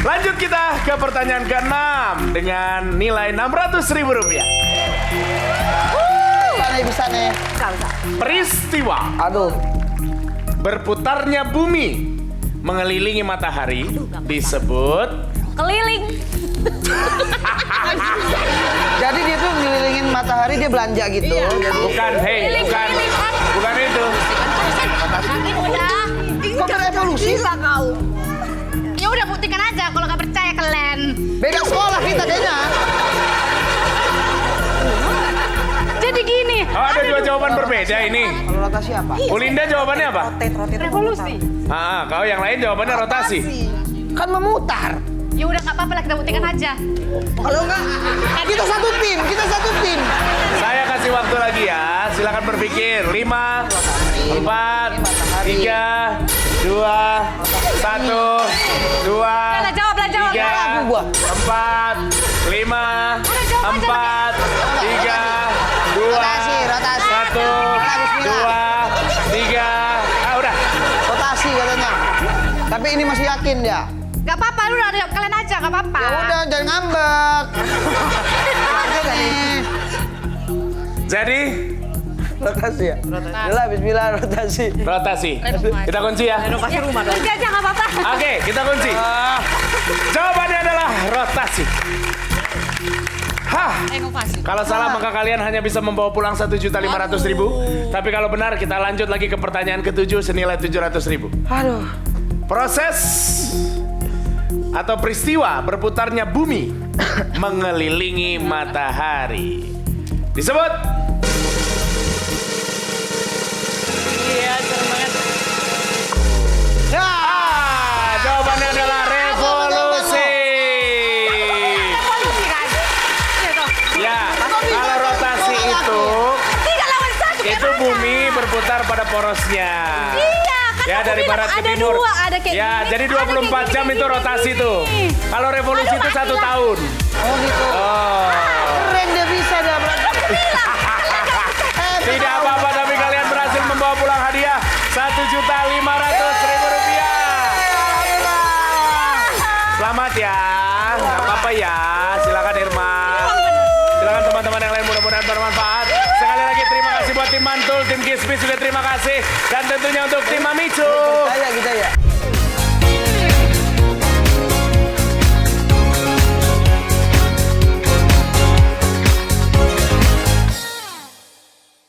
Lanjut kita ke pertanyaan ke-6 dengan nilai Rp600.000. Bisa nih. Peristiwa Aduh. berputarnya bumi mengelilingi matahari disebut Keliling. Jadi dia tuh ngelilingin matahari, dia belanja gitu. Jadi bukan, bukan itu. Udah. kok berevolusi? Bisa kau. Ya udah buktikan aja kalau nggak percaya kalian. Beda sekolah kita kayaknya. Jadi gini. Oh, ada dua jawaban berbeda ini. Kalau rotasi apa? Ulinda jawabannya apa? Revolusi. Kau yang lain jawabannya rotasi. Kan memutar. Ya udah nggak apa-apa lah kita buktikan aja. Kalau enggak, kita satu tim. Saya kasih waktu lagi ya. Silakan berpikir. 5, 4, 3, 2, 1, 2, Lah jawab. 3, Ragu gua. 4, 5, 4, 3, 2, Rotasi. 1, 2, 3. Udah. Rotasi katanya. Tapi ini masih yakin dia. Gak apa-apa, lu udah kalian aja, gak apa-apa. Ya udah, jangan ngambek. Aja nih. Jadi Rotasi ya? Yalah, bismillah rotasi. rotasi. Kita kunci ya. Renovasi rumah dong. Aja gak apa-apa. Oke, kita kunci. Jawabannya adalah rotasi. Hah. Renovasi. Kalau salah maka kalian hanya bisa membawa pulang Rp1.500.000. Tapi kalau benar kita lanjut lagi ke pertanyaan ke-7 senilai Rp700.000. Aduh. Proses atau peristiwa berputarnya bumi mengelilingi matahari disebut Ya. jawabannya adalah revolusi. Revolusi kan? Iya toh. Ya, kalau rotasi itu 3 lawan 1. itu bumi berputar pada porosnya. Iya, kan Ya, dari aku barat bilang ke ada timur. dua, ada kayak Ya, gini, jadi ada kayak 24 jam gini, itu gini, rotasi gini. tuh. Kalau revolusi Aduh, itu 1 mati lah. tahun. Oh gitu. Oh. Keren dia bisa dah. Tidak apa-apa, tapi kalian berhasil membawa pulang hadiah Rp1.500.000. Selamat ya, nggak apa-apa ya. Silakan Irma. Silakan teman-teman yang lain, mudah-mudahan bermanfaat. Sekali lagi terima kasih buat tim Mantul, tim Kismis juga terima kasih, dan tentunya untuk tim Mamicu. Kita ya.